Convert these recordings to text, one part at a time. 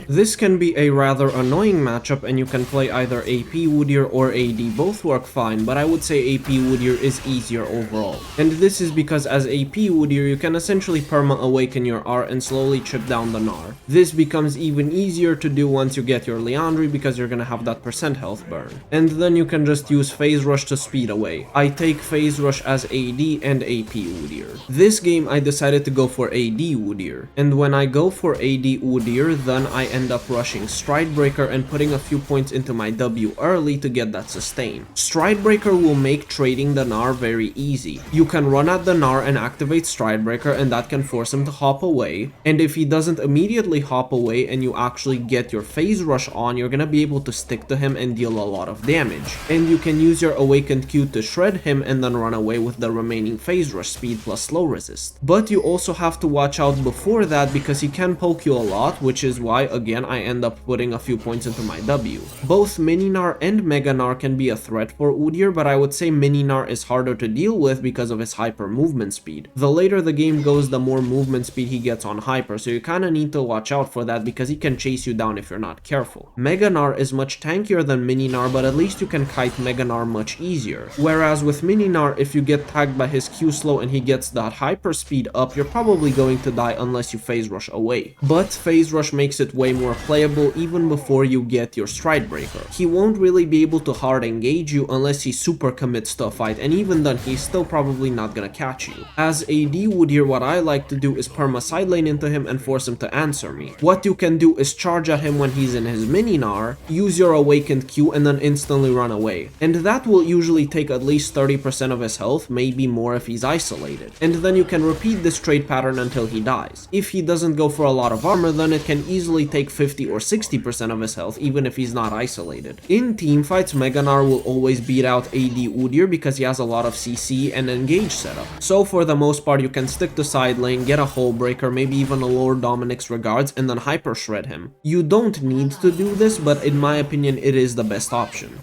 This can be a rather annoying matchup, and you can play either AP Udyr or AD, both work fine, but I would say AP Udyr is easier overall. And this is because as AP Udyr, you can essentially perma-awaken your R and slowly chip down the Gnar. This becomes even easier to do once you get your Liandry because you're gonna have that percent health burn. And then you can just use Phase Rush to speed away. I take Phase Rush as AD and AP Udyr. This game I decided to go for AD Udyr, and when I go for AD Udyr, then I end up rushing Stride Breaker and putting a few points into my W early to get that sustain. Stride Breaker will make trading the Gnar very easy. You can run at the Gnar and activate Stride Breaker, and that can force him to hop away, and if he doesn't immediately hop away and you actually get your Phase Rush on, you're gonna be able to stick to him and deal a lot of damage. And you can use your Awakened Q to shred him and then run away with the remaining Phase Rush speed plus slow resist. But you also have to watch out before that because he can poke you a lot, which is why again I end up putting a few points into my W. Both Mini Gnar and Mega Gnar can be a threat for Udyr, but I would say Mini Gnar is harder to deal with because of his hyper movement speed. The later the game goes, the more movement speed he gets on hyper, so you kinda need to watch out for that because he can chase you down if you're not careful. Mega Gnar is much tankier than Mini Gnar, but at least you can kite Mega Gnar much easier. Whereas with Mini Gnar, if you get tagged by his Q slow and he gets that hyper speed up, you're probably going to die unless you Phase Rush away. But Phase Rush makes it way more playable even before you get your Stride Breaker. He won't really be able to hard engage you unless he super commits to a fight, and even then he's still probably not gonna catch you. As AD Udyr, what I like to do is perma side lane into him and force him to answer me. What you can do is charge at him when he's in his Mini Gnar, use your Awakened Q, and then instantly run away. And that will usually take at least 30% of his health, maybe more if he's isolated. And then you can repeat this trade pattern until he dies. If he doesn't go for a lot of armor, then it can easily take 50 or 60% of his health, even if he's not isolated. In teamfights, Mega Gnar will always beat out AD Udyr because he has a lot of CC and engage setup. So for the most part, you can stick to side lane, get a Hull Breaker, maybe even a Lord Dominic's Regards, and then hyper shred him. You don't need to do this, but in my opinion, it is the best option.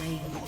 slain.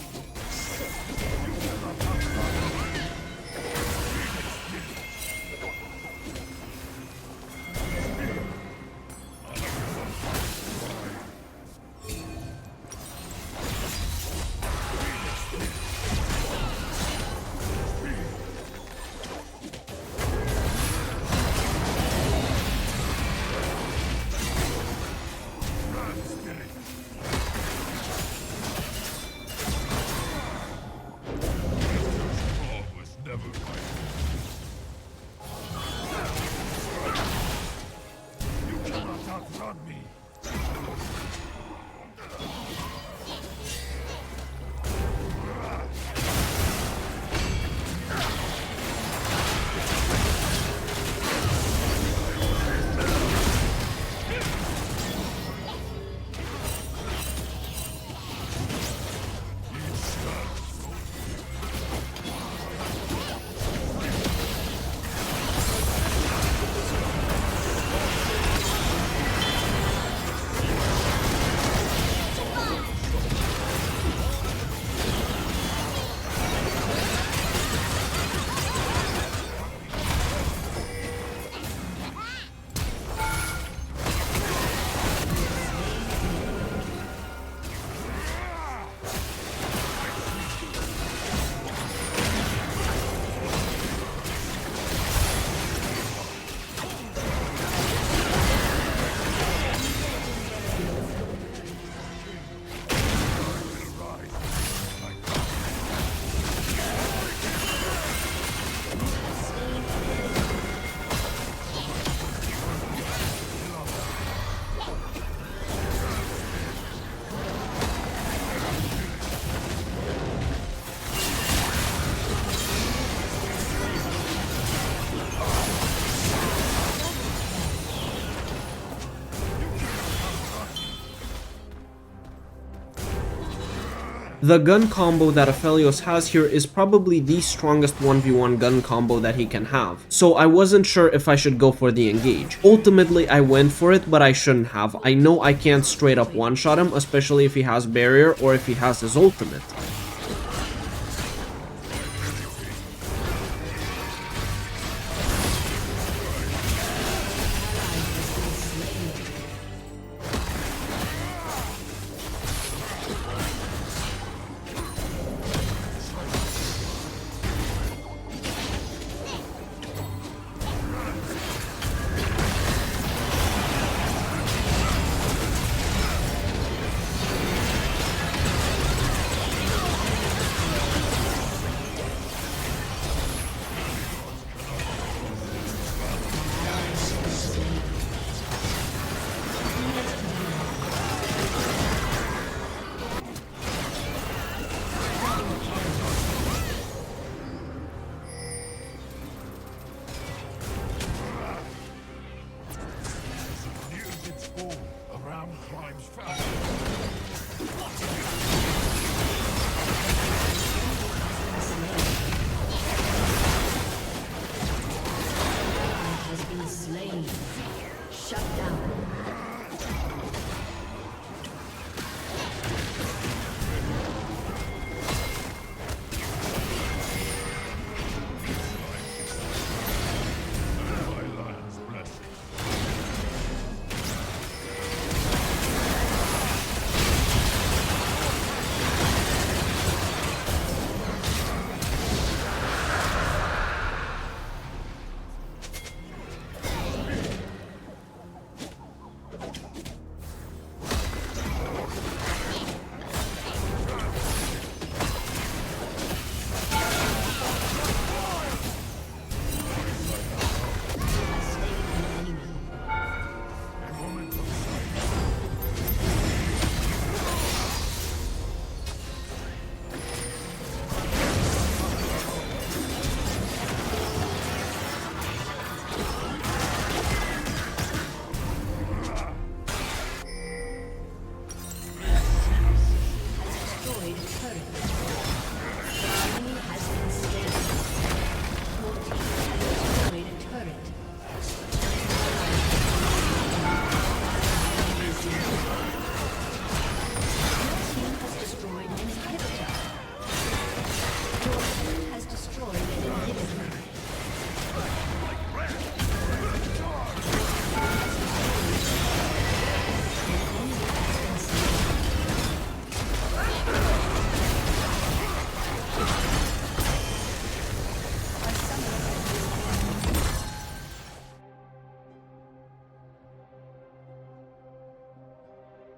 The gun combo that Aphelios has here is probably the strongest 1v1 gun combo that he can have, so I wasn't sure if I should go for the engage. Ultimately, I went for it, but I shouldn't have. I know I can't straight up one-shot him, especially if he has barrier or if he has his ultimate.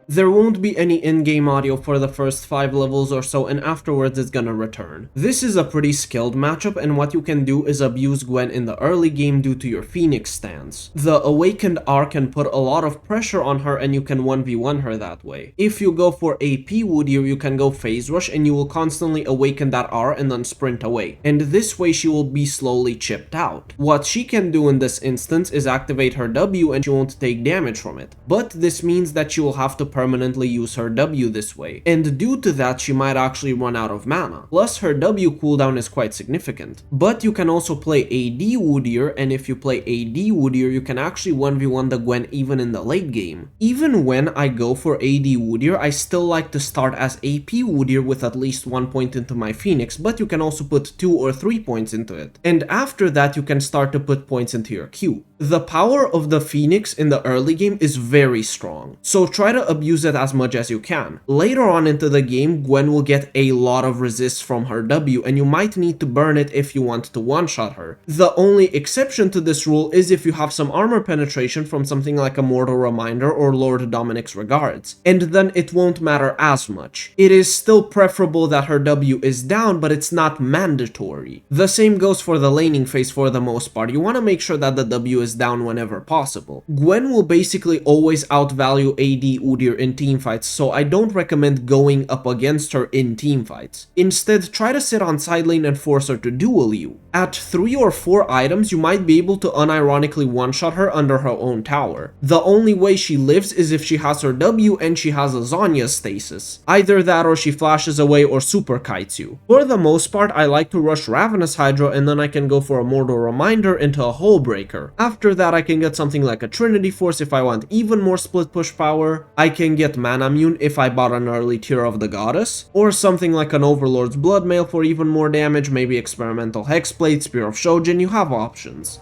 There won't be any in-game audio for the first 5 levels or so, and afterwards it's gonna return. This is a pretty skilled matchup, and what you can do is abuse Gwen in the early game due to your Phoenix stance. The Awakened R can put a lot of pressure on her and you can 1v1 her that way. If you go for AP Udyr, you can go Phase Rush and you will constantly awaken that R and then sprint away, and this way she will be slowly chipped out. What she can do in this instance is activate her W and she won't take damage from it, but this means that she will have to permanently use her W this way, and due to that she might actually run out of mana. Plus her W cooldown is quite significant. But you can also play AD Udyr, and if you play AD Udyr you can actually 1v1 the Gwen even in the late game. Even when I go for AD Udyr, I still like to start as AP Udyr with at least 1 point into my Phoenix, but you can also put 2 or 3 points into it. And after that you can start to put points into your Q. The power of the Phoenix in the early game is very strong, so try to abuse it as much as you can. Later on into the game, Gwen will get a lot of resists from her W, and you might need to burn it if you want to one-shot her. The only exception to this rule is if you have some armor penetration from something like a Mortal Reminder or Lord Dominic's Regards, and then it won't matter as much. It is still preferable that her W is down, but it's not mandatory. The same goes for the laning phase for the most part. You want to make sure that the W is down whenever possible. Gwen will basically always outvalue AD Udyr in teamfights, so I don't recommend going up against her in teamfights. Instead, try to sit on side lane and force her to duel you. At 3 or 4 items, you might be able to unironically one-shot her under her own tower. The only way she lives is if she has her W and she has a Zhonya stasis. Either that or she flashes away or super kites you. For the most part, I like to rush Ravenous Hydra and then I can go for a Mortal Reminder into a Hull Breaker. After that, I can get something like a Trinity Force if I want even more split push power. I can get Mana Mune if I bought an early tier of the Goddess, or something like an Overlord's Bloodmail for even more damage, maybe Experimental Hexblade, Spear of Shojin. You have options.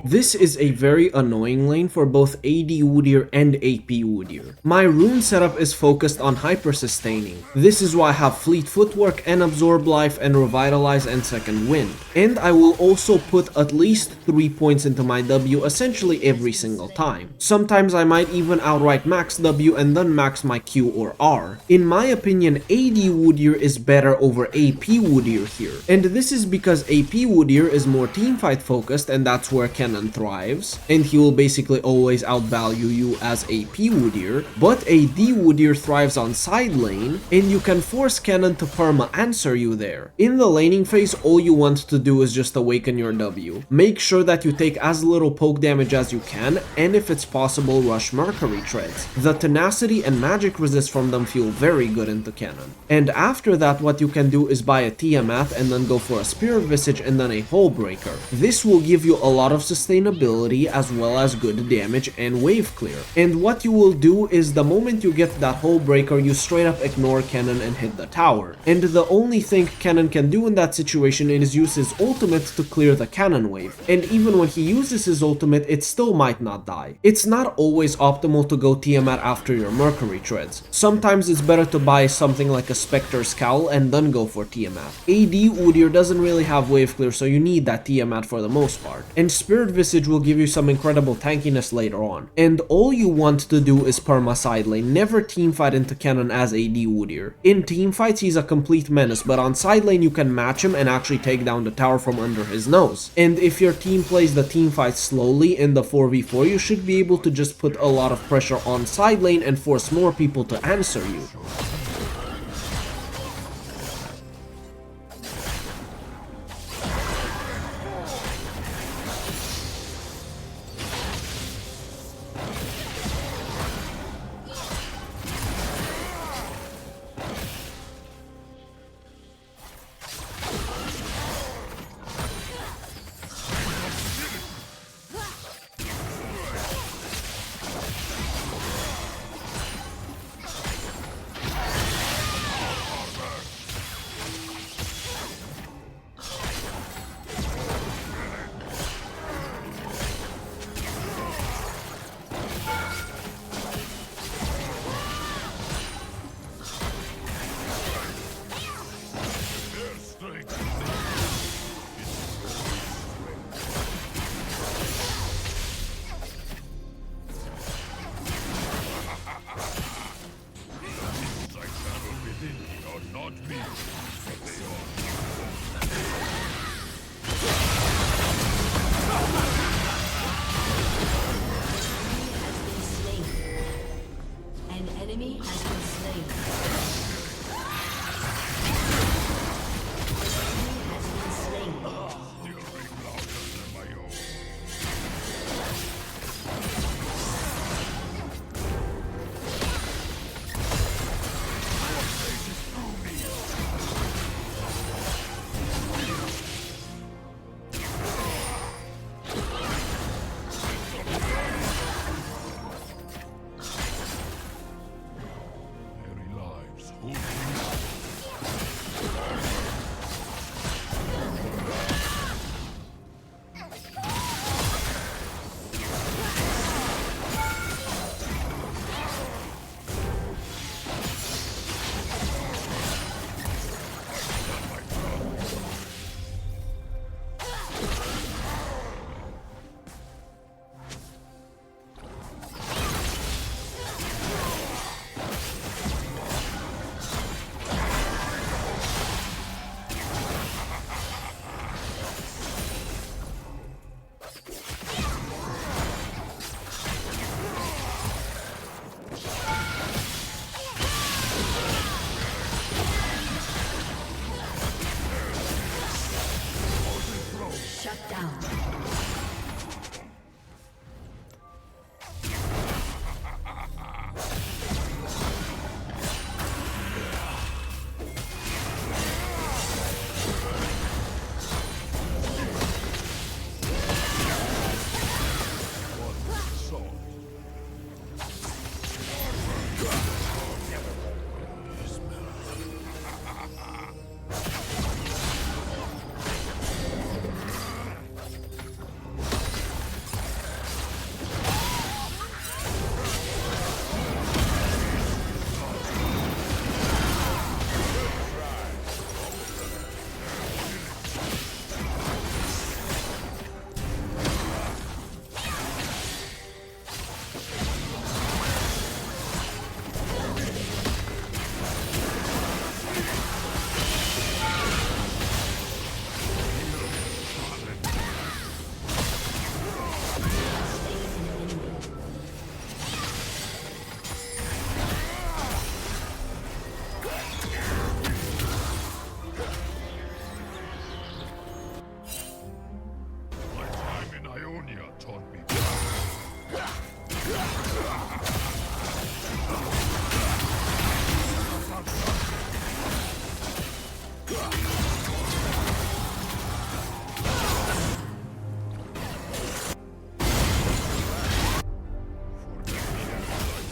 This is a very annoying lane for both AD Udyr and AP Udyr. My rune setup is focused on hyper sustaining. This is why I have Fleet Footwork and Absorb Life and Revitalize and Second Wind. And I will also put at least 3 points into my W essentially every single time. Sometimes I might even outright max W and then max my Q or R. In my opinion, AD Udyr is better over AP Udyr here. And this is because AP Udyr is more teamfight focused, and that's where Kennen thrives, and he will basically always outvalue you as AP Udyr, but AD Udyr thrives on side lane, and you can force Kennen to perma answer you there. In the laning phase, all you want to do is just awaken your W. Make sure that you take as little poke damage as you can, and if it's possible, rush Mercury Treads. The tenacity and magic resist from them feel very good into Kennen. And after that, what you can do is buy a Tiamat and then go for a Spirit Visage and then a Hull Breaker. This will give you a lot of sustainability as well as good damage and wave clear. And what you will do is the moment you get that Hull Breaker, you straight up ignore Kennen and hit the tower. And the only thing Kennen can do in that situation is use his ultimate to clear the cannon wave. And even when he uses his ultimate, it still might not die. It's not always optimal to go Tiamat after your Mercury Treads. Sometimes it's better to buy something like a Spectre's Cowl and then go for Tiamat. AD Udyr doesn't really have wave clear, so you need that Tiamat for the most part. And Spirit Visage will give you some incredible tankiness later on. And all you want to do is perma side lane, never teamfight into Kennen as AD Udyr. In teamfights, he's a complete menace, but on side lane you can match him and actually take down the tower from under his nose. And if your team plays the teamfight slowly in the 4v4, you should be able to just put a lot of pressure on side lane and force more people to answer you.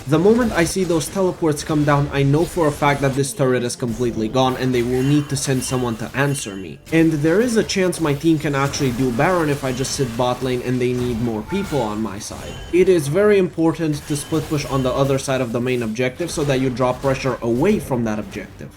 The moment I see those teleports come down, I know for a fact that this turret is completely gone and they will need to send someone to answer me. And there is a chance my team can actually do Baron if I just sit bot lane and they need more people on my side. It is very important to split push on the other side of the main objective so that you draw pressure away from that objective.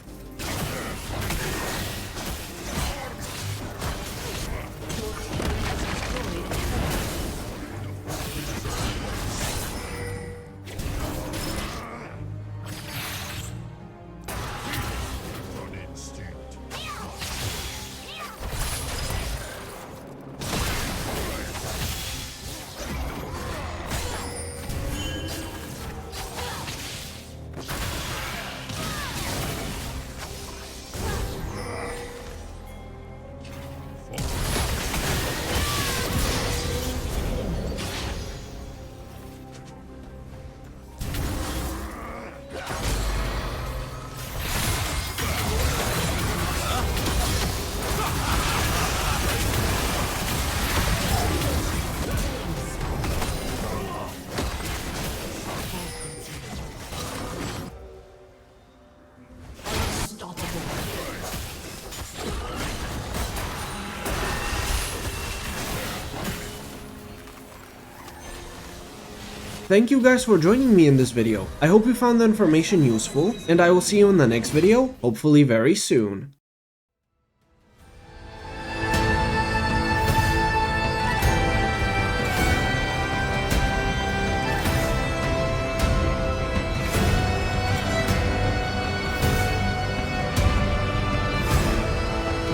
Thank you guys for joining me in this video. I hope you found the information useful, and I will see you in the next video, hopefully very soon.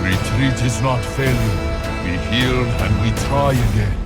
Retreat is not failure. We heal and we try again.